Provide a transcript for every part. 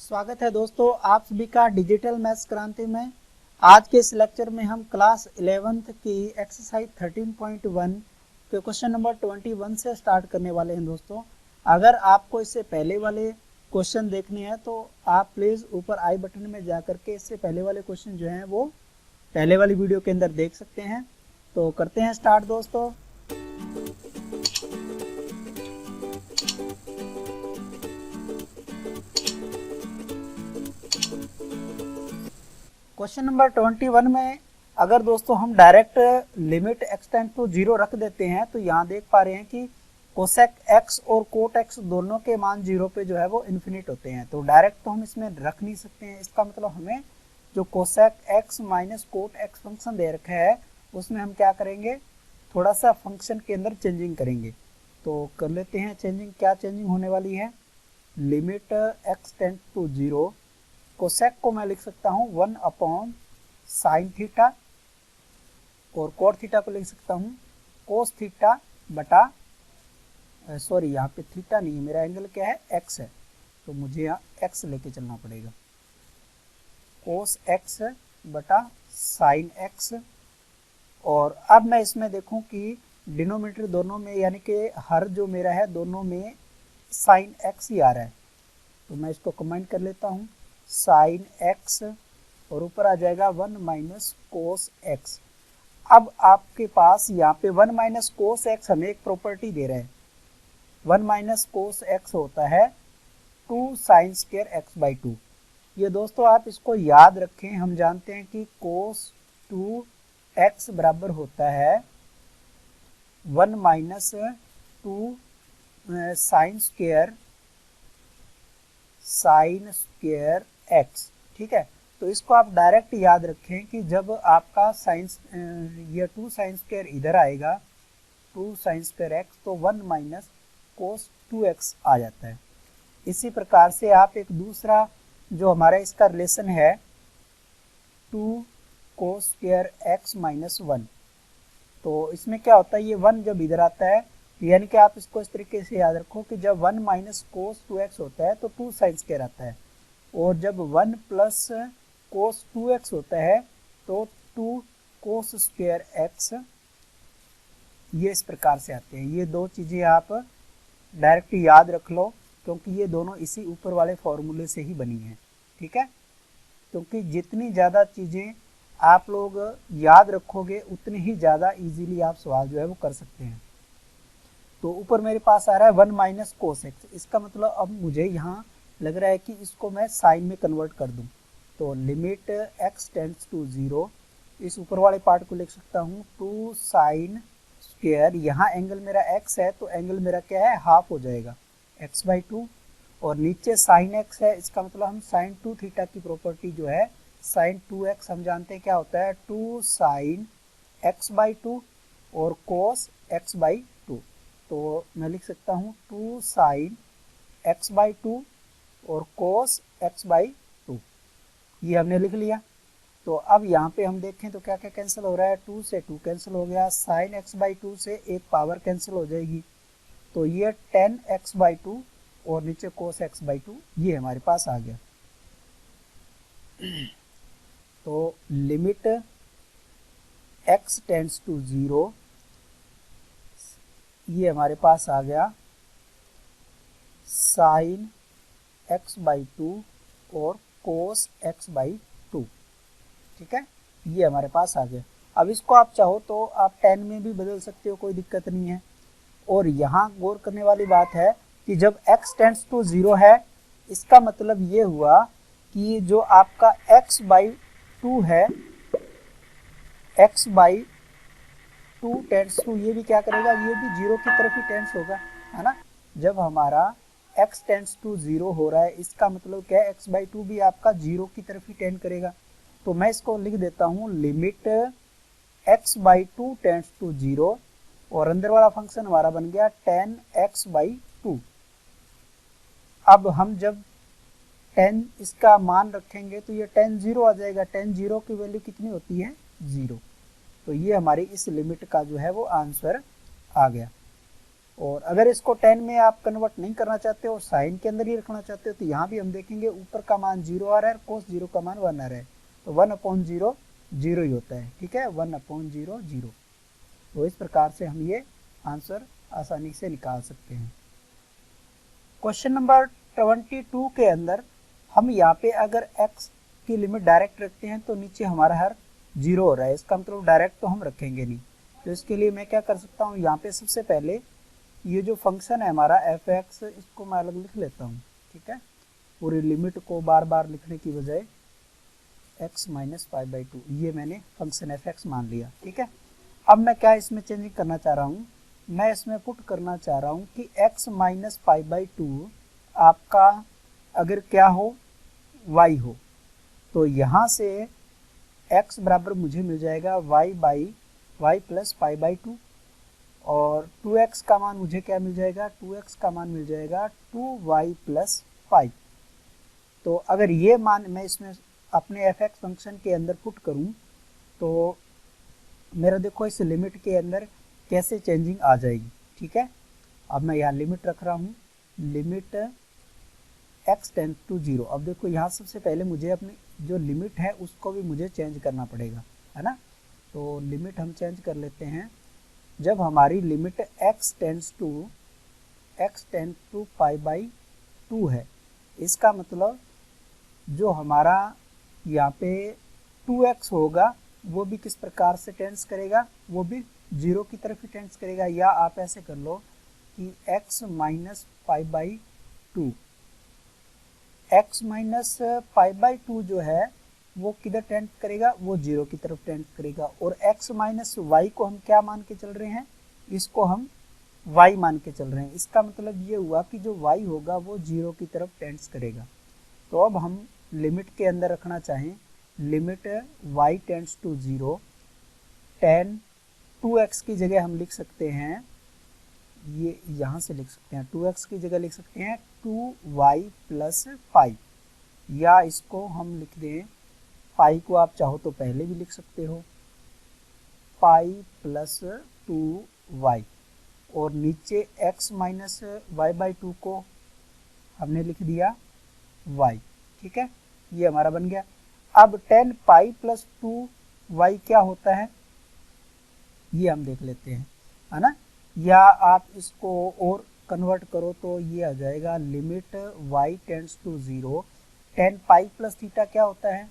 स्वागत है दोस्तों आप सभी का डिजिटल मैथ्स क्रांति में। आज के इस लेक्चर में हम क्लास 11th की एक्सरसाइज 13.1 के क्वेश्चन नंबर 21 से स्टार्ट करने वाले हैं। दोस्तों अगर आपको इससे पहले वाले क्वेश्चन देखने हैं तो आप प्लीज़ ऊपर आई बटन में जा करके इससे पहले वाले क्वेश्चन जो हैं वो पहले वाली वीडियो के अंदर देख सकते हैं। तो करते हैं स्टार्ट दोस्तों। क्वेश्चन नंबर 21 में अगर दोस्तों हम direct limit x tend to 0 रख देते हैं तो यहाँ देख पा रहे हैं कि कोसेक x और कोट x दोनों के मान 0 पे जो है वो इन्फिनिट होते हैं। तो डायरेक्ट तो हम इसमें रख नहीं सकते हैं। इसका मतलब हमें जो cosec x minus cot x function दे रखा है उसमें हम क्या करेंगे, थोड़ा सा फंक्शन के अंदर चेंजिंग करेंगे। तो कर लेते हैं चेंजिंग। क्या चेंजिंग होने वाली है, limit x tend to 0 cosec को मैं लिख सकता हूँ 1 अपॉन साइन थीटा और कोट थीटा को लिख सकता हूँ कोस थीटा बटा सॉरी यहाँ पे थीटा नहीं है, मेरा एंगल क्या है x है, तो मुझे यहाँ x लेके चलना पड़ेगा। कोस x बटा साइन x। और अब मैं इसमें देखूं कि डिनोमिनेटर दोनों में यानी कि हर जो मेरा है दोनों में साइन x ही आ रहा है, तो मैं इसको कमेंट कर लेता हूँ साइन x और ऊपर आ जाएगा 1 माइनस कोस x। अब आपके पास यहाँ पे 1 माइनस कोस x हमें एक प्रॉपर्टी दे रहे हैं। 1 माइनस कोस x होता है 2 साइन स्क्वायर x बाई 2। ये दोस्तों आप इसको याद रखें। हम जानते हैं कि कोस 2x बराबर होता है 1 माइनस 2 साइन स्क्वायर x, ठीक है। तो इसको आप डायरेक्ट याद रखें कि जब आपका साइंस ये 2 साइन स्क्वायर इधर आएगा 2 साइन स्क्वायर x तो 1 माइनस कोस 2x आ जाता है। इसी प्रकार से आप एक दूसरा जो हमारा इसका रिलेशन है 2 कोस स्क्वायर x माइनस 1, तो इसमें क्या होता है, ये 1 जब इधर आता है यानी कि आप इसको इस तरीके से याद रखो कि जब 1 माइनस कोस 2x होता है तो 2 साइन स्क्वायर आता है, और जब 1 प्लस कोस 2x होता है तो 2 कोस स्क्वायर x, ये इस प्रकार से आते हैं। ये दो चीज़ें आप डायरेक्ट याद रख लो क्योंकि ये दोनों इसी ऊपर वाले फॉर्मूले से ही बनी हैं, ठीक है। क्योंकि जितनी ज़्यादा चीज़ें आप लोग याद रखोगे उतनी ही ज़्यादा इजीली आप सवाल जो है वो कर सकते हैं। तो ऊपर मेरे पास आ रहा है 1 माइनस कोस एक्स, इसका मतलब अब मुझे यहाँ लग रहा है कि इसको मैं साइन में कन्वर्ट कर दूँ। तो लिमिट x टेंड्स टू 0, इस ऊपर वाले पार्ट को लिख सकता हूँ 2 साइन स्क्वायर, यहाँ एंगल मेरा x है तो एंगल मेरा क्या है हाफ हो जाएगा x बाई 2, और नीचे साइन x है, इसका मतलब हम साइन 2 थीटा की प्रॉपर्टी जो है साइन 2x हम जानते हैं क्या होता है 2 साइन x बाई 2 और कोस x बाई 2। तो मैं लिख सकता हूँ 2 साइन x बाई 2 और कोस x बाई 2, ये हमने लिख लिया। तो अब यहाँ पे हम देखें तो क्या क्या कैंसिल हो रहा है, 2 से 2 कैंसिल हो गया, साइन x बाई 2 से एक पावर कैंसिल हो जाएगी, तो ये 10x बाई 2 और नीचे कोस x बाई 2 ये हमारे पास आ गया। तो लिमिट x टेंड्स टू 0, ये हमारे पास आ गया साइन x बाई 2 और कोस x बाई 2, ठीक है, ये हमारे पास आ गया। अब इसको आप चाहो तो आप 10 में भी बदल सकते हो, कोई दिक्कत नहीं है। और यहाँ गौर करने वाली बात है कि जब x टेंड्स टू 0 है इसका मतलब ये हुआ कि जो आपका x बाई 2 है, x बाई 2 टेंड्स टू, ये भी क्या करेगा, ये भी 0 की तरफ ही टेंड्स होगा, है ना। जब हमारा x टेंड्स टू 0 हो रहा है इसका मतलब क्या है, x बाई 2 भी आपका 0 की तरफ ही टेंड करेगा। तो मैं इसको लिख देता हूँ limit x by 2 tends to 0 और अंदर वाला फंक्शन हमारा बन गया 10x बाई 2। अब हम जब 10 इसका मान रखेंगे तो ये 10 0 आ जाएगा, 10 0 की वैल्यू कितनी होती है 0। तो ये हमारी इस लिमिट का जो है वो आंसर आ गया। और अगर इसको 10 में आप कन्वर्ट नहीं करना चाहते और साइन के अंदर ही रखना चाहते हो तो यहाँ भी हम देखेंगे ऊपर का मान 0 आ रहा है, cos 0 का मान 1 आ रहा है, तो 1/0 0 ही होता है, ठीक है, 1/0 0। तो इस प्रकार से हम ये आंसर आसानी से निकाल सकते हैं। क्वेश्चन नंबर 22 के अंदर हम यहाँ पे अगर x की लिमिट डायरेक्ट रखते हैं तो नीचे हमारा हर 0 हो रहा है, इसका मतलब डायरेक्ट तो हम रखेंगे नहीं। तो इसके लिए मैं क्या कर सकता हूँ, यहाँ पे सबसे पहले ये जो फंक्शन है हमारा f(x), इसको मैं अलग लिख लेता हूँ, ठीक है, पूरी लिमिट को बार बार लिखने की बजाय x - π/2 ये मैंने फंक्शन f(x) मान लिया, ठीक है। अब मैं क्या इसमें चेंजिंग करना चाह रहा हूँ, मैं इसमें पुट करना चाह रहा हूँ कि x - π/2 आपका अगर क्या हो, y हो, तो यहाँ से x बराबर मुझे मिल जाएगा y प्लस π/2 और 2x का मान मुझे क्या मिल जाएगा, 2x का मान मिल जाएगा 2y प्लस 5। तो अगर ये मान मैं इसमें अपने f(x) फंक्शन के अंदर पुट करूं तो मेरा देखो इस लिमिट के अंदर कैसे चेंजिंग आ जाएगी, ठीक है। अब मैं यहाँ लिमिट रख रहा हूँ, लिमिट x टेंड टू 0। अब देखो यहाँ सबसे पहले मुझे अपनी जो लिमिट है उसको भी मुझे चेंज करना पड़ेगा, है ना। तो लिमिट हम चेंज कर लेते हैं। जब हमारी लिमिट x टेंड्स टू π/2 है, इसका मतलब जो हमारा यहाँ पे 2x होगा वो भी किस प्रकार से टेंड्स करेगा, वो भी 0 की तरफ ही टेंड्स करेगा। या आप ऐसे कर लो कि x - π/2, x - π/2 जो है वो किधर टेंड करेगा, वो 0 की तरफ टेंड करेगा। और x - y को हम क्या मान के चल रहे हैं, इसको हम y मान के चल रहे हैं। इसका मतलब ये हुआ कि जो y होगा वो 0 की तरफ टेंड्स करेगा। तो अब हम लिमिट के अंदर रखना चाहें, limit y tends to 0, tan 2x की जगह हम लिख सकते हैं, ये यहाँ से लिख सकते हैं 2x की जगह लिख सकते हैं 2y प्लस 5, या इसको हम लिख दें, पाई को आप चाहो तो पहले भी लिख सकते हो, पाई प्लस 2y, और नीचे x - y/2 को हमने लिख दिया y, ठीक है, ये हमारा बन गया। अब tan पाई प्लस 2y क्या होता है ये हम देख लेते हैं, है ना। या आप इसको और कन्वर्ट करो तो ये आ जाएगा limit y tends to 0, tan pi plus theta क्या होता है,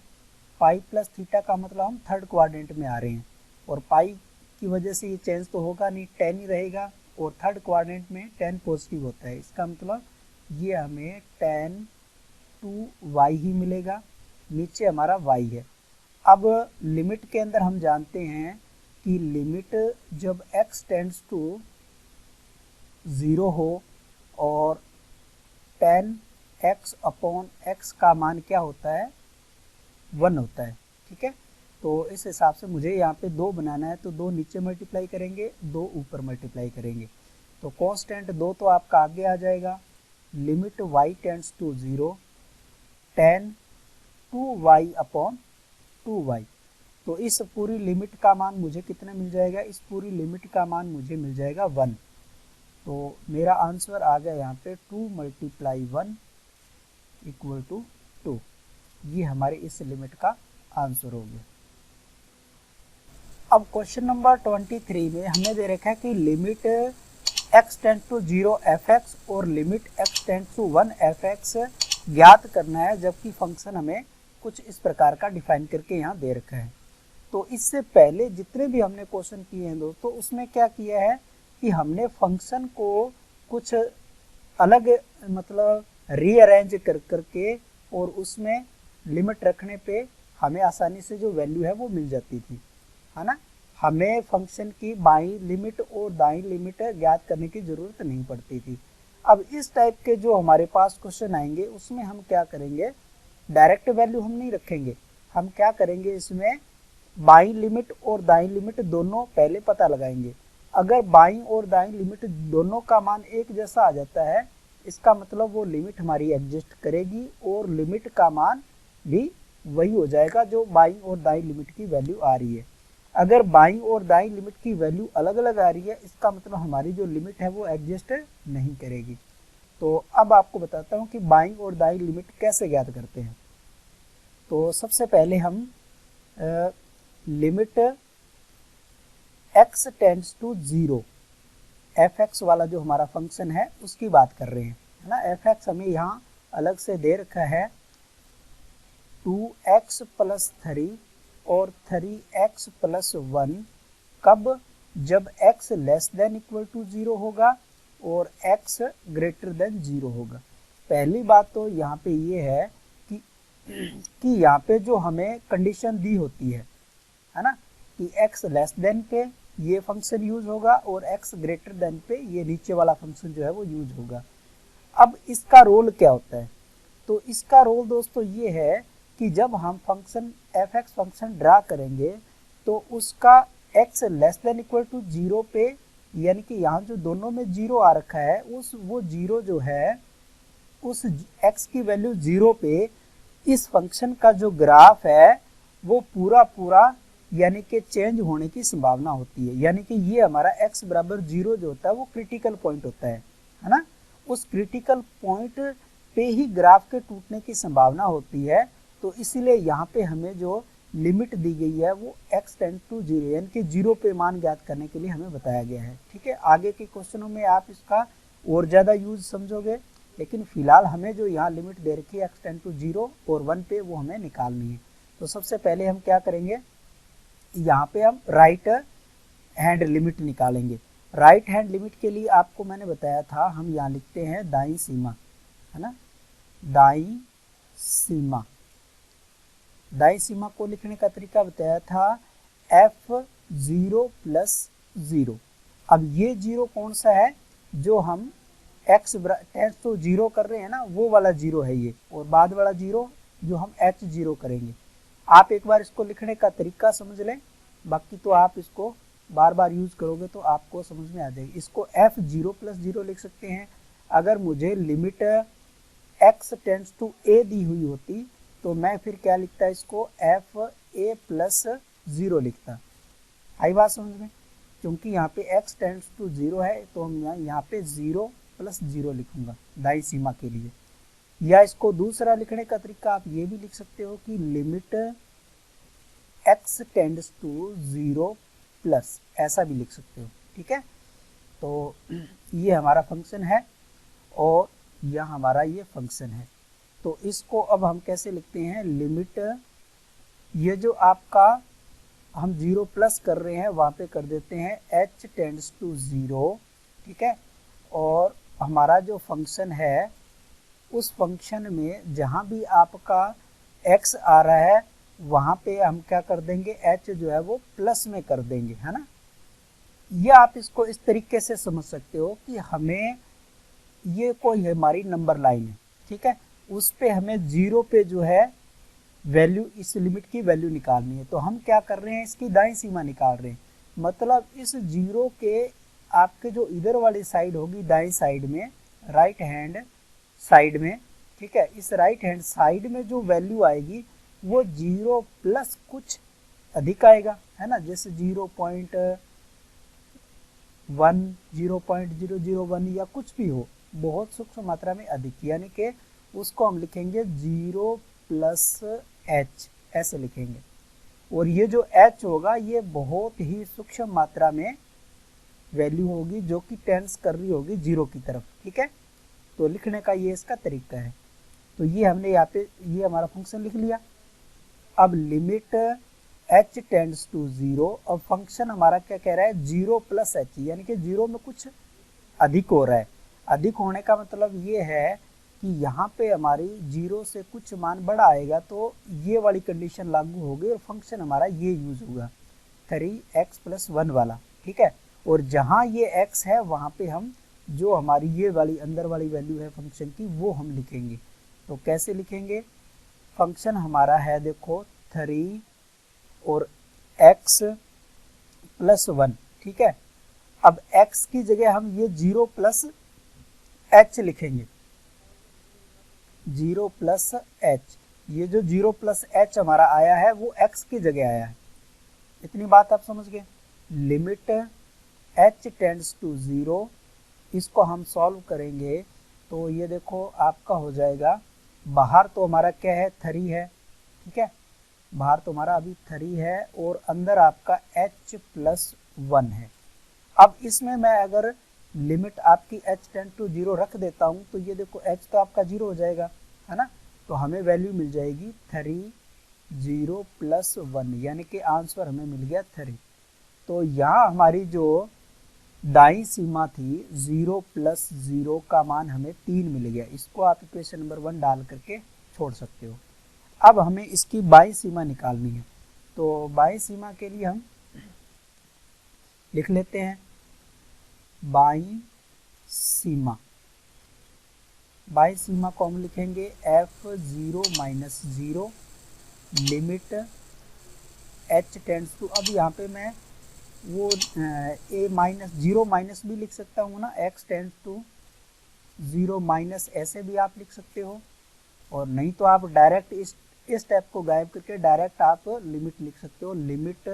पाई प्लस थीटा का मतलब हम थर्ड क्वाड्रेंट में आ रहे हैं, और पाई की वजह से ये चेंज तो होगा नहीं, tan ही रहेगा, और थर्ड क्वाड्रेंट में tan पॉजिटिव होता है। इसका मतलब ये हमें tan 2y ही मिलेगा, नीचे हमारा y है। अब लिमिट के अंदर हम जानते हैं कि लिमिट जब x टेंड्स टू 0 हो और tan x/x का मान क्या होता है, 1 होता है, ठीक है। तो इस हिसाब से मुझे यहाँ पे 2 बनाना है, तो 2 नीचे मल्टीप्लाई करेंगे, 2 ऊपर मल्टीप्लाई करेंगे, तो कांस्टेंट 2 तो आपका आगे आ जाएगा। Limit y tends to 0, tan 2y/2y, तो इस पूरी लिमिट का मान मुझे कितना मिल जाएगा, इस पूरी लिमिट का मान मुझे मिल जाएगा 1। तो मेरा आंसर आ गया यहाँ पे 2 × 1 = 2। ये हमारे इस लिमिट का आंसर हो गया। अब क्वेश्चन नंबर 23 में हमें दे रखा है कि limit x tends to 0 f(x) और limit x tends to 1 f(x) ज्ञात करना है, जबकि फंक्शन हमें कुछ इस प्रकार का डिफाइन करके यहाँ दे रखा है। तो इससे पहले जितने भी हमने क्वेश्चन किए हैं दोस्तों, उसमें क्या किया है कि हमने फंक्शन को कुछ अलग मतलब रीअरेंज कर करके और उसमें लिमिट रखने पे हमें आसानी से जो वैल्यू है वो मिल जाती थी, है ना। हमें फंक्शन की बाईं लिमिट और दाईं लिमिट ज्ञात करने की ज़रूरत नहीं पड़ती थी। अब इस टाइप के जो हमारे पास क्वेश्चन आएंगे उसमें हम क्या करेंगे, डायरेक्ट वैल्यू हम नहीं रखेंगे, हम क्या करेंगे, इसमें बाईं लिमिट और दाईं लिमिट दोनों पहले पता लगाएंगे। अगर बाईं और दाईं लिमिट दोनों का मान एक जैसा आ जाता है, इसका मतलब वो लिमिट हमारी एग्जिस्ट करेगी और लिमिट का मान भी वही हो जाएगा जो बाईं और दाईं लिमिट की वैल्यू आ रही है। अगर बाईं और दाईं लिमिट की वैल्यू अलग अलग आ रही है, इसका मतलब हमारी जो लिमिट है वो एग्जिस्ट नहीं करेगी। तो अब आपको बताता हूँ कि बाईं और दाईं लिमिट कैसे ज्ञात करते हैं। तो सबसे पहले हम limit x tends to 0 f(x) वाला जो हमारा फंक्शन है उसकी बात कर रहे हैं, है ना। f(x) हमें यहाँ अलग से दे रखा है 2x + 3 और 3x + 1। कब? जब x < 0 होगा और x < 0 होगा। पहली बात तो यहाँ पे ये है कि यहाँ पे जो हमें कंडीशन दी होती है ना, कि x < पे ये फंक्शन यूज होगा और x < पे ये नीचे वाला फंक्शन जो है वो यूज होगा। अब इसका रोल क्या होता है? तो इसका रोल दोस्तों ये है कि जब हम फंक्शन f(x) फंक्शन ड्रा करेंगे तो उसका x < 0 पे, यानी कि यहाँ जो दोनों में 0 आ रखा है वो 0 जो है उस x की वैल्यू 0 पे इस फंक्शन का जो ग्राफ है वो पूरा यानी कि चेंज होने की संभावना होती है। यानी कि ये हमारा x बराबर 0 जो होता है वो क्रिटिकल पॉइंट होता है ना। उस क्रिटिकल पॉइंट पे ही ग्राफ के टूटने की संभावना होती है। तो इसीलिए यहाँ पे हमें जो लिमिट दी गई है वो x टेंड टू 0 यानी कि 0 पे मान ज्ञात करने के लिए हमें बताया गया है। ठीक है, आगे के क्वेश्चनों में आप इसका और ज़्यादा यूज समझोगे, लेकिन फिलहाल हमें जो यहाँ लिमिट दे रखी है x टेंड टू 0 और 1 पे वो हमें निकालनी है। तो सबसे पहले हम क्या करेंगे, यहाँ पे हम राइट हैंड लिमिट निकालेंगे। राइट हैंड लिमिट के लिए आपको मैंने बताया था, हम यहाँ लिखते हैं दाईं सीमा, है ना। दाईं सीमा, दाईं सीमा को लिखने का तरीका बताया था f(0 + 0)। अब ये 0 कौन सा है? जो हम x टेंड्स टू 0 कर रहे हैं ना, वो वाला 0 है ये, और बाद वाला 0 जो हम h0 करेंगे। आप एक बार इसको लिखने का तरीका समझ लें, बाकी तो आप इसको बार बार यूज करोगे तो आपको समझ में आ जाएगी। इसको f(0 + 0) लिख सकते हैं। अगर मुझे limit x tends to a दी हुई होती तो मैं फिर क्या लिखता, इसको fa + 0 लिखता। आई बात समझ में? क्योंकि यहाँ पे x टेंड्स टू 0 है तो हम यहाँ पे 0 + 0 लिखूंगा दाईं सीमा के लिए। या इसको दूसरा लिखने का तरीका आप ये भी लिख सकते हो कि लिमिट x टेंड्स टू 0+, ऐसा भी लिख सकते हो। ठीक है, तो ये हमारा फंक्शन है और यह हमारा ये फंक्शन है। तो इसको अब हम कैसे लिखते हैं, लिमिट ये जो आपका हम 0+ कर रहे हैं वहाँ पे कर देते हैं h टेंड्स टू 0। ठीक है, और हमारा जो फंक्शन है उस फंक्शन में जहाँ भी आपका x आ रहा है वहाँ पे हम क्या कर देंगे, h जो है वो प्लस में कर देंगे, है ना। या आप इसको इस तरीके से समझ सकते हो कि हमें ये कोई हमारी नंबर लाइन है, ठीक है, उस पे हमें 0 पे जो है वैल्यू, इस लिमिट की वैल्यू निकालनी है। तो हम क्या कर रहे हैं, इसकी दाईं सीमा निकाल रहे हैं। मतलब इस 0 के आपके जो इधर वाली साइड होगी दाईं साइड में, राइट हैंड साइड में, ठीक है, इस राइट हैंड साइड में जो वैल्यू आएगी वो 0+ कुछ अधिक आएगा, है ना। जैसे 0.1, 0.001 या कुछ भी हो, बहुत सूक्ष्म मात्रा में अधिक, यानी कि उसको हम लिखेंगे 0+ h, ऐसे लिखेंगे। और ये जो h होगा ये बहुत ही सूक्ष्म मात्रा में वैल्यू होगी जो कि टेंस कर रही होगी 0 की तरफ। ठीक है, तो लिखने का ये इसका तरीका है। तो ये हमने यहाँ पे ये हमारा फंक्शन लिख लिया। अब लिमिट h टेंड्स टू 0, अब फंक्शन हमारा क्या कह रहा है, 0+ h, यानी कि 0 में कुछ अधिक हो रहा है। अधिक होने का मतलब ये है कि यहाँ पे हमारी 0 से कुछ मान बड़ा आएगा तो ये वाली कंडीशन लागू होगी और फंक्शन हमारा ये यूज होगा 3x + 1 वाला। ठीक है, और जहाँ ये x है वहाँ पे हम जो हमारी ये वाली अंदर वाली वैल्यू है फंक्शन की वो हम लिखेंगे। तो कैसे लिखेंगे, फंक्शन हमारा है देखो 3 और x + 1। ठीक है, अब x की जगह हम ये 0+ h लिखेंगे, 0+ h। ये जो 0+ h हमारा आया है वो x की जगह आया है, इतनी बात आप समझ गए। लिमिट h टेंड्स टू 0, इसको हम सॉल्व करेंगे तो ये देखो आपका हो जाएगा, बाहर तो हमारा क्या है 3 है, ठीक है, बाहर तो हमारा अभी 3 है और अंदर आपका h प्लस 1 है। अब इसमें मैं अगर लिमिट आपकी h टेंड टू 0 रख देता हूं तो ये देखो h तो आपका 0 हो जाएगा, है ना, तो हमें वैल्यू मिल जाएगी 3 0 प्लस 1, यानी कि आंसर हमें मिल गया 3। तो यहाँ हमारी जो दाई सीमा थी 0 प्लस 0 का मान हमें 3 मिल गया। इसको आप इक्वेशन नंबर 1 डाल करके छोड़ सकते हो। अब हमें इसकी बाई सीमा निकालनी है, तो बाई सीमा के लिए हम लिख लेते हैं बाई सीमा। बाई सीमा को हम लिखेंगे f0 minus 0 limit h tends to, अब यहाँ पे मैं वो a माइनस 0 माइनस भी लिख सकता हूँ ना, x टेंड्स टू 0 माइनस ऐसे भी आप लिख सकते हो, और नहीं तो आप डायरेक्ट इस स्टेप को गायब करके डायरेक्ट आप लिमिट लिख सकते हो, limit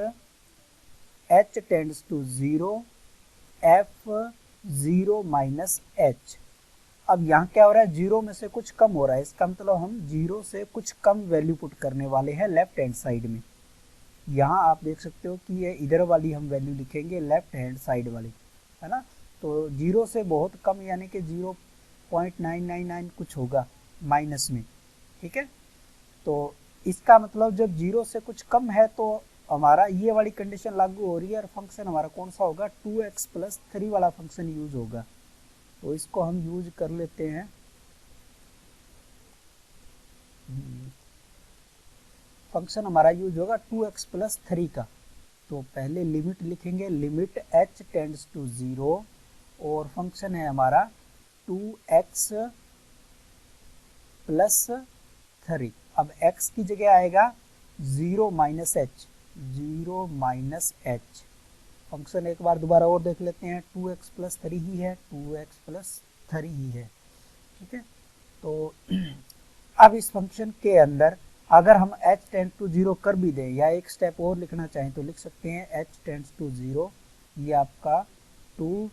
h tends to 0 f0 minus h। अब यहाँ क्या हो रहा है, 0 में से कुछ कम हो रहा है, इसका मतलब हम 0 से कुछ कम वैल्यू पुट करने वाले हैं लेफ्ट हैंड साइड में। यहाँ आप देख सकते हो कि ये इधर वाली हम वैल्यू लिखेंगे लेफ्ट हैंड साइड वाली, है ना, तो 0 से बहुत कम यानी कि 0.999 कुछ होगा माइनस में, ठीक है। तो इसका मतलब जब 0 से कुछ कम है तो हमारा ये वाली कंडीशन लागू हो रही है और फंक्शन हमारा कौन सा होगा, 2x प्लस 3 वाला फंक्शन यूज होगा। तो इसको हम यूज कर लेते हैं, फंक्शन हमारा यूज होगा 2x प्लस 3 का। तो पहले लिमिट लिखेंगे, लिमिट h टेंड्स टू 0 और फंक्शन है हमारा 2x प्लस 3। अब x की जगह आएगा 0 minus h, 0 minus h। Function एक बार दोबारा और देख लेते हैं, 2x प्लस 3 ही है, 2x प्लस 3 ही है, ठीक है। तो अब इस फंक्शन के अंदर अगर हम h टेंड टू 0 कर भी दें या एक स्टेप और लिखना चाहें तो लिख सकते हैं h टेंड्स टू 0, ये आपका 2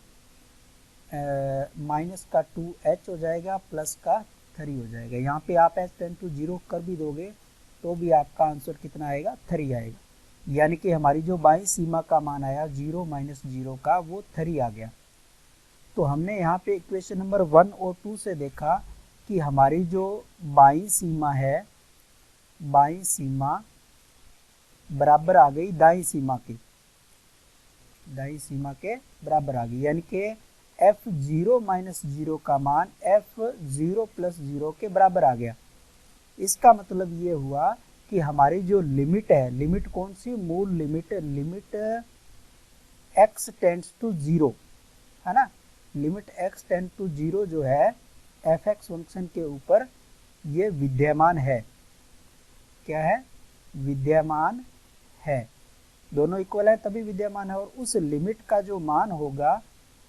माइनस का 2h हो जाएगा प्लस का 3 हो जाएगा। यहाँ पे आप h टेंड टू 0 कर भी दोगे तो भी आपका आंसर कितना आएगा, 3 आएगा, यानी कि हमारी जो बाई सीमा का मान आया 0 माइनस 0 का वो 3 आ गया। तो हमने यहाँ पे इक्वेशन नंबर 1 और 2 से देखा कि हमारी जो बाई सीमा है, बाई सीमा बराबर आ गई दाई सीमा के, दाई सीमा के बराबर आ गई, यानी कि f0 माइनस 0 का मान f0 प्लस 0 के बराबर आ गया। इसका मतलब ये हुआ कि हमारी जो लिमिट है, लिमिट कौन सी, मूल limit, limit x tends to 0, है ना, लिमिट x टेंड टू 0 जो है fx फंक्शन के ऊपर ये विद्यमान है। क्या है, विद्यमान है, दोनों इक्वल है तभी विद्यमान है। और उस लिमिट का जो मान होगा,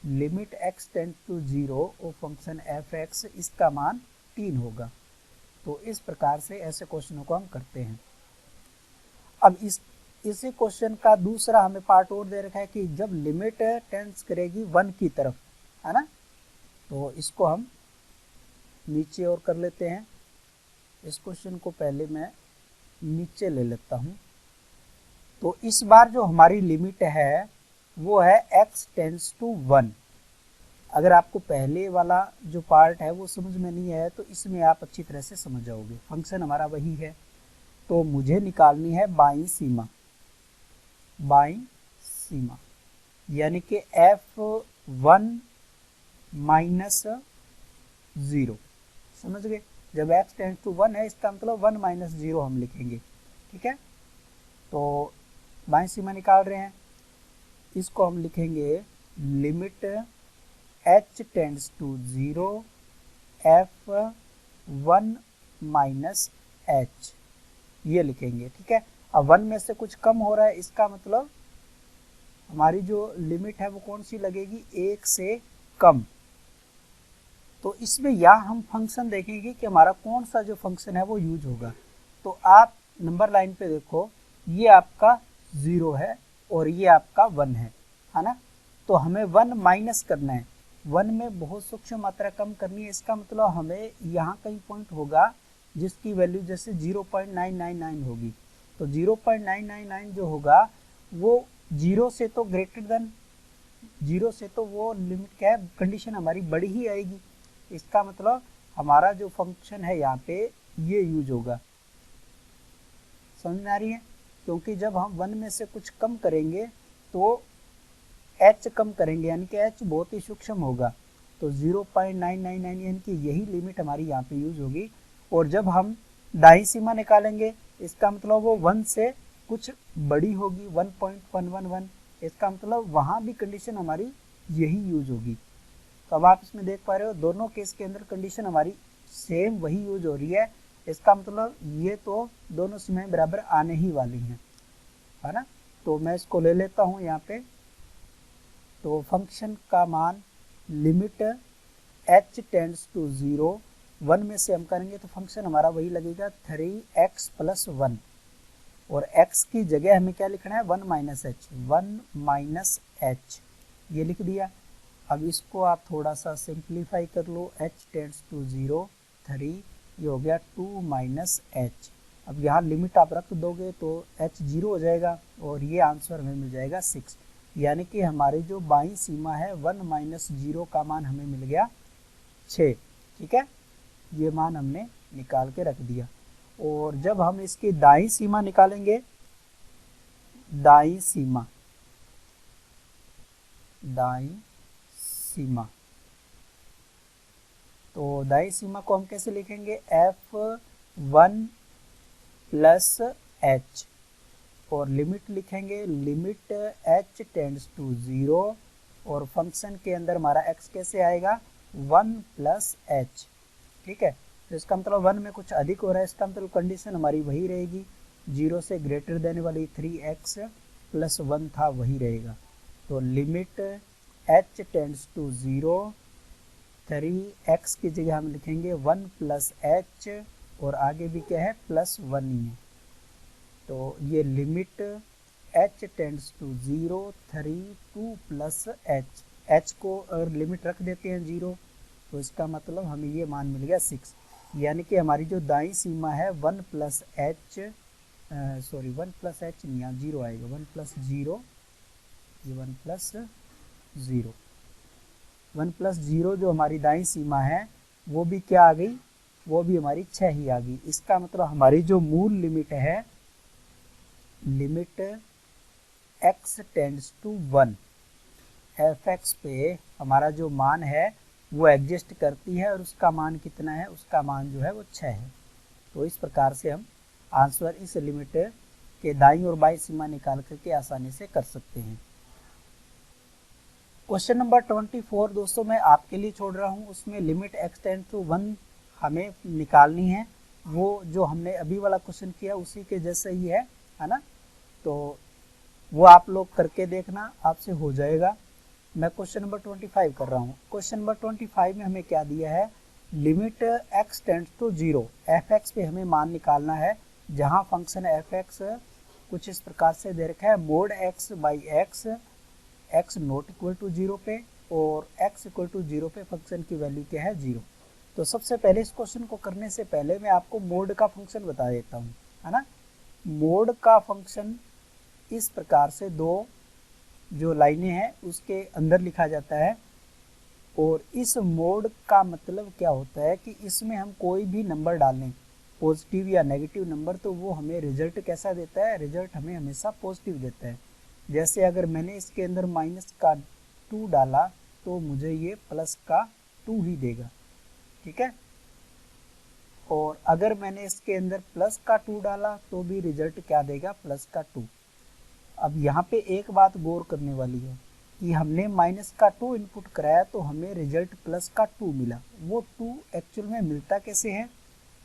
लिमिट x टेंड टू 0 और फंक्शन fx, इसका मान 3 होगा। तो इस प्रकार से ऐसे क्वेश्चनों को हम करते हैं। अब इसी क्वेश्चन का दूसरा हमें पार्ट और दे रखा है कि जब लिमिट टेंड्स करेगी 1 की तरफ, है ना, तो इसको हम नीचे और कर लेते हैं। इस क्वेश्चन को पहले मैं नीचे ले लेता हूं। तो इस बार जो हमारी लिमिट है वो है x टेंड्स टू 1। अगर आपको पहले वाला जो पार्ट है वो समझ में नहीं आया तो इसमें आप अच्छी तरह से समझ जाओगे। फंक्शन हमारा वही है, तो मुझे निकालनी है बाई सीमा, बाई सीमा, यानी कि f1 माइनस 0, समझ गए। जब x टेंड्स टू 1 है इसका मतलब 1 माइनस 0 हम लिखेंगे, ठीक है। तो बाई सीमा निकाल रहे हैं, इसको हम लिखेंगे limit h tends to 0 f1 minus h, ये लिखेंगे, ठीक है। अब 1 में से कुछ कम हो रहा है, इसका मतलब हमारी जो लिमिट है वो कौन सी लगेगी, 1 से कम। तो इसमें यहाँ हम फंक्शन देखेंगे कि हमारा कौन सा जो फंक्शन है वो यूज होगा। तो आप नंबर लाइन पे देखो, ये आपका 0 है और ये आपका 1 है ना। तो हमें 1 माइनस करना है, 1 में बहुत सूक्ष्म मात्रा कम करनी है। इसका मतलब हमें यहाँ कहीं पॉइंट होगा जिसकी वैल्यू जैसे 0.999 होगी। तो 0.999 जो होगा वो 0 से तो ग्रेटर देन 0 से तो वो लिमिट क्या है, कंडीशन हमारी बड़ी ही आएगी। इसका मतलब हमारा जो फंक्शन है यहाँ पे ये यूज होगा। समझ में आ रही है? क्योंकि जब हम 1 में से कुछ कम करेंगे तो h कम करेंगे, यानी कि h बहुत ही सूक्ष्म होगा। तो 0.999 यानी कि यही लिमिट हमारी यहाँ पे यूज होगी। और जब हम दाईं सीमा निकालेंगे इसका मतलब वो 1 से कुछ बड़ी होगी, 1.111। इसका मतलब वहाँ भी कंडीशन हमारी यही यूज होगी। तो अब आप इसमें देख पा रहे हो दोनों केस के अंदर कंडीशन हमारी सेम वही यूज हो रही है। इसका मतलब ये तो दोनों सीमाएं बराबर आने ही वाली हैं, है ना। तो मैं इसको ले लेता हूँ यहाँ पे। तो फंक्शन का मान लिमिट h टेंड्स टू 0, 1 में से हम करेंगे तो फंक्शन हमारा वही लगेगा 3x प्लस 1। और x की जगह हमें क्या लिखना है, 1 माइनस एच, 1 माइनस एच, ये लिख दिया। अब इसको आप थोड़ा सा सिंप्लीफाई कर लो, h टेंड्स टू 0, 3, ये हो गया 2 माइनस एच। अब यहाँ लिमिट आप रख दोगे तो h 0 हो जाएगा और ये आंसर हमें मिल जाएगा 6। यानी कि हमारी जो बाईं सीमा है 1 माइनस 0 का मान हमें मिल गया 6। ठीक है, ये मान हमने निकाल के रख दिया। और जब हम इसकी दाईं सीमा निकालेंगे, दाईं सीमा तो दाईं सीमा को हम कैसे लिखेंगे, f1 प्लस h, और लिमिट लिखेंगे लिमिट h टेंड्स टू 0, और फंक्शन के अंदर हमारा x कैसे आएगा, 1 प्लस h। ठीक है, तो इसका मतलब 1 में कुछ अधिक हो रहा है, इसका मतलब कंडीशन हमारी वही रहेगी, 0 से ग्रेटर देने वाली 3x प्लस 1 था वही रहेगा। तो limit h tends to 0, 3x की जगह हम लिखेंगे 1 प्लस h, और आगे भी क्या है, प्लस 1 ही है। तो ये limit h tends to 0, 3, 2 plus h को अगर लिमिट रख देते हैं 0 तो इसका मतलब हमें ये मान मिल गया 6। यानी कि हमारी जो दाईं सीमा है 1 plus h, sorry 1 plus h नहीं, यहाँ 0 आएगा, 1 प्लस 0, ये 1 प्लस 0, 1 प्लस 0 जो हमारी दाईं सीमा है वो भी क्या आ गई, वो भी हमारी 6 ही आ गई। इसका मतलब हमारी जो मूल लिमिट है, limit x tends to 1, f(x) पे हमारा जो मान है वो एग्जिस्ट करती है, और उसका मान कितना है, उसका मान जो है वो 6 है। तो इस प्रकार से हम आंसर इस लिमिट के दाईं और बाईं सीमा निकाल करके आसानी से कर सकते हैं। क्वेश्चन नंबर 24 दोस्तों मैं आपके लिए छोड़ रहा हूँ, उसमें लिमिट x टेंड्स टू 1 हमें निकालनी है। वो जो हमने अभी वाला क्वेश्चन किया उसी के जैसा ही है ना। तो वो आप लोग करके देखना, आपसे हो जाएगा। मैं क्वेश्चन नंबर 25 कर रहा हूँ। क्वेश्चन नंबर 25 में हमें क्या दिया है, limit x tends to 0, f(x) पे हमें मान निकालना है, जहाँ फंक्शन f(x) कुछ इस प्रकार से दे रखा है, mod x by x not equal to 0 पे और x इक्वल टू 0 पे फंक्शन की वैल्यू क्या है, 0। तो सबसे पहले इस क्वेश्चन को करने से पहले मैं आपको मोड का फंक्शन बता देता हूँ, है ना। मोड का फंक्शन इस प्रकार से दो जो लाइनें हैं उसके अंदर लिखा जाता है, और इस मोड का मतलब क्या होता है कि इसमें हम कोई भी नंबर डालें, पॉजिटिव या नेगेटिव नंबर, तो वो हमें रिजल्ट कैसा देता है, रिजल्ट हमें हमेशा पॉजिटिव देता है। जैसे अगर मैंने इसके अंदर माइनस का 2 डाला तो मुझे ये प्लस का 2 ही देगा। ठीक है, और अगर मैंने इसके अंदर प्लस का 2 डाला तो भी रिजल्ट क्या देगा, प्लस का 2। अब यहाँ पे एक बात गौर करने वाली है कि हमने माइनस का 2 इनपुट कराया तो हमें रिजल्ट प्लस का 2 मिला। वो 2 एक्चुअल में मिलता कैसे है,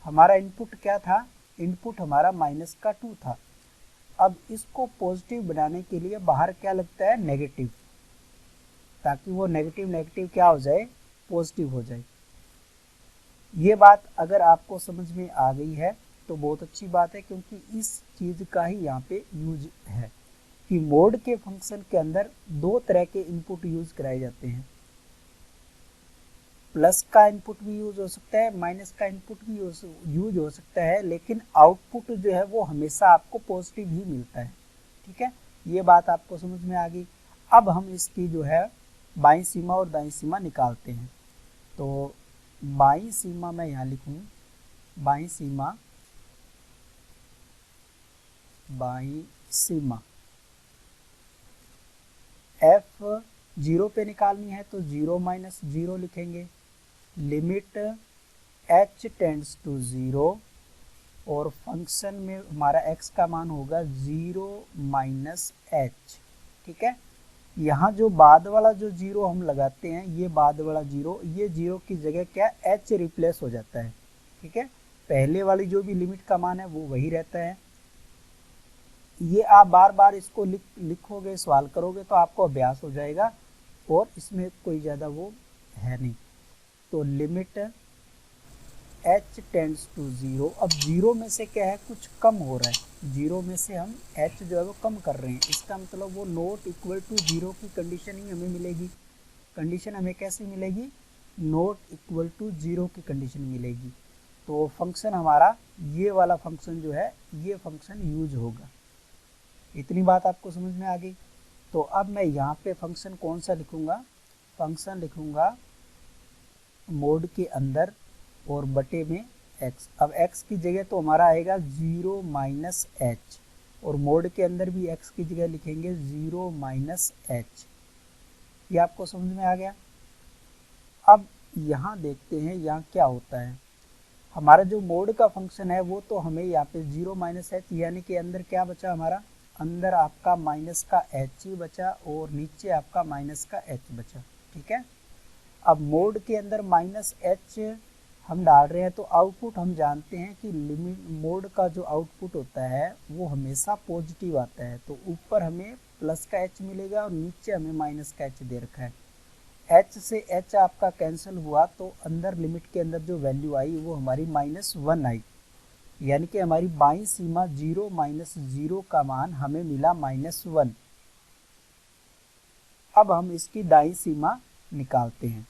हमारा इनपुट क्या था, इनपुट हमारा माइनस का 2 था। अब इसको पॉजिटिव बनाने के लिए बाहर क्या लगता है, नेगेटिव, ताकि वो नेगेटिव नेगेटिव क्या हो जाए, पॉजिटिव हो जाए। ये बात अगर आपको समझ में आ गई है तो बहुत अच्छी बात है, क्योंकि इस चीज़ का ही यहाँ पे यूज है। कि मोड के फंक्शन के अंदर दो तरह के इनपुट यूज कराए जाते हैं। प्लस का इनपुट भी यूज हो सकता है, माइनस का इनपुट भी यूज हो सकता है, लेकिन आउटपुट जो है वो हमेशा आपको पॉजिटिव ही मिलता है। ठीक है, ये बात आपको समझ में आ गई। अब हम इसकी जो है बाईं सीमा और दाईं सीमा निकालते हैं। तो बाईं सीमा मैं यहाँ लिखूँ, बाईं सीमा, बाईं सीमा f 0 पे निकालनी है तो 0 माइनस 0 लिखेंगे, लिमिट h टेंड्स टू 0 और फंक्शन में हमारा x का मान होगा 0 माइनस h। ठीक है, यहाँ जो बाद वाला जो 0 हम लगाते हैं, ये बाद वाला 0, ये 0 की जगह क्या h रिप्लेस हो जाता है। ठीक है, पहले वाली जो भी लिमिट का मान है वो वही रहता है। ये आप बार बार इसको लिखोगे, सवाल करोगे तो आपको अभ्यास हो जाएगा और इसमें कोई ज़्यादा वो है नहीं। तो लिमिट h टेंड्स टू 0, अब 0 में से क्या है, कुछ कम हो रहा है, 0 में से हम h जो है वो कम कर रहे हैं, इसका मतलब वो नॉट इक्वल टू 0 की कंडीशन ही हमें मिलेगी। कंडीशन हमें कैसी मिलेगी, नॉट इक्वल टू 0 की कंडीशन मिलेगी। तो फंक्शन हमारा ये वाला फंक्शन जो है, ये फंक्शन यूज होगा। इतनी बात आपको समझ में आ गई। तो अब मैं यहाँ पे फंक्शन कौन सा लिखूँगा, फंक्शन लिखूँगा मोड के अंदर और बटे में x। अब x की जगह तो हमारा आएगा 0 माइनस h, और मोड के अंदर भी x की जगह लिखेंगे 0 माइनस h। ये आपको समझ में आ गया। अब यहाँ देखते हैं यहाँ क्या होता है। हमारा जो मोड का फंक्शन है वो तो हमें यहाँ पे 0 माइनस h, यानी कि अंदर क्या बचा हमारा, अंदर आपका माइनस का h ही बचा और नीचे आपका माइनस का h बचा। ठीक है, अब मोड के अंदर माइनस h हम डाल रहे हैं तो आउटपुट हम जानते हैं कि लिमिट मोड का जो आउटपुट होता है वो हमेशा पॉजिटिव आता है। तो ऊपर हमें प्लस का h मिलेगा और नीचे हमें माइनस का h दे रखा है। h से h आपका कैंसिल हुआ तो अंदर लिमिट के अंदर जो वैल्यू आई वो हमारी -1 आई, यानी कि हमारी बाईं सीमा 0 माइनस 0 का मान हमें मिला -1। अब हम इसकी दाईं सीमा निकालते हैं।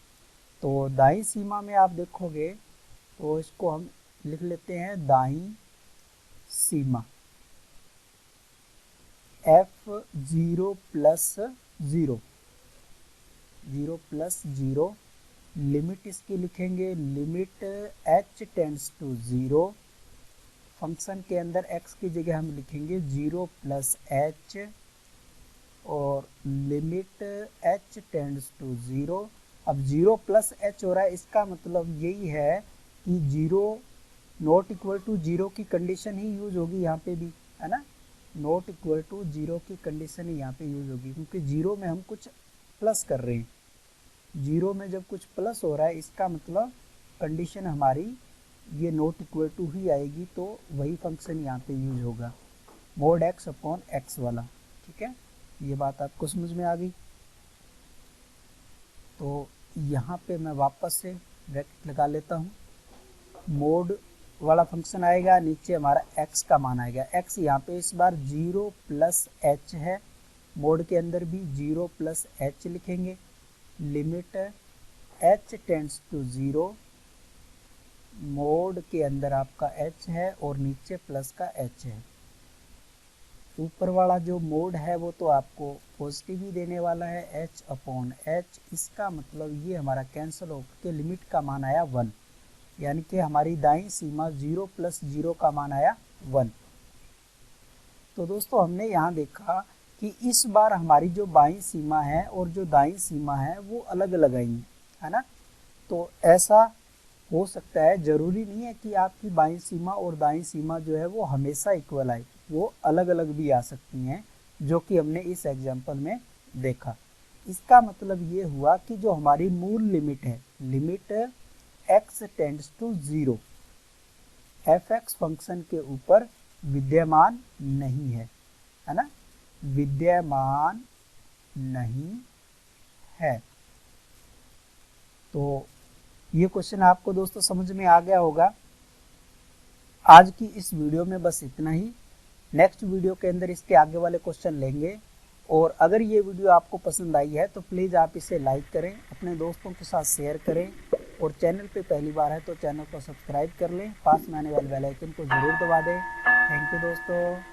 तो दाईं सीमा में आप देखोगे तो इसको हम लिख लेते हैं दाईं सीमा f 0 प्लस 0, 0 प्लस 0, लिमिट इसकी लिखेंगे limit h tends to 0, function के अंदर x की जगह हम लिखेंगे 0 प्लस h और लिमिट h टेंड्स टू 0। अब 0 प्लस h हो रहा है, इसका मतलब यही है कि 0 नॉट इक्वल टू 0 की कंडीशन ही यूज होगी यहाँ पे भी, है ना। नॉट इक्वल टू 0 की कंडीशन ही यहाँ पे यूज होगी, क्योंकि 0 में हम कुछ प्लस कर रहे हैं। 0 में जब कुछ प्लस हो रहा है इसका मतलब कंडीशन हमारी ये नॉट इक्वल टू ही आएगी, तो वही फंक्शन यहाँ पे यूज होगा, मोड x अपॉन x वाला। ठीक है, ये बात आपको समझ में आ गई। तो यहाँ पे मैं वापस से ब्रैकेट लगा लेता हूँ, मोड वाला फंक्शन आएगा, नीचे हमारा x का मान आएगा। x यहाँ पे इस बार 0 प्लस h है, मोड के अंदर भी 0 प्लस h लिखेंगे, limit h tends to 0, mod के अंदर आपका h है और नीचे प्लस का h है। ऊपर वाला जो मोड है वो तो आपको पॉजिटिव ही देने वाला है, h अपॉन h। इसका मतलब ये हमारा कैंसिल होकर के लिमिट का मान आया 1, यानी कि हमारी दाईं सीमा 0 प्लस 0 का मान आया 1। तो दोस्तों हमने यहाँ देखा कि इस बार हमारी जो बाईं सीमा है और जो दाईं सीमा है वो अलग अलग आई है ना। तो ऐसा हो सकता है, जरूरी नहीं है कि आपकी बाईं सीमा और दाईं सीमा जो है वो हमेशा इक्वल आए, वो अलग अलग भी आ सकती हैं, जो कि हमने इस एग्जांपल में देखा। इसका मतलब ये हुआ कि जो हमारी मूल लिमिट है, limit x tends to 0, fx function के ऊपर विद्यमान नहीं है ना, विद्यमान नहीं है। तो ये क्वेश्चन आपको दोस्तों समझ में आ गया होगा। आज की इस वीडियो में बस इतना ही। नेक्स्ट वीडियो के अंदर इसके आगे वाले क्वेश्चन लेंगे। और अगर ये वीडियो आपको पसंद आई है तो प्लीज़ आप इसे लाइक करें, अपने दोस्तों के साथ शेयर करें, और चैनल पे पहली बार है तो चैनल को सब्सक्राइब कर लें, पास में आने वाले बेल आइकन को ज़रूर दबा दें। थैंक यू दोस्तों।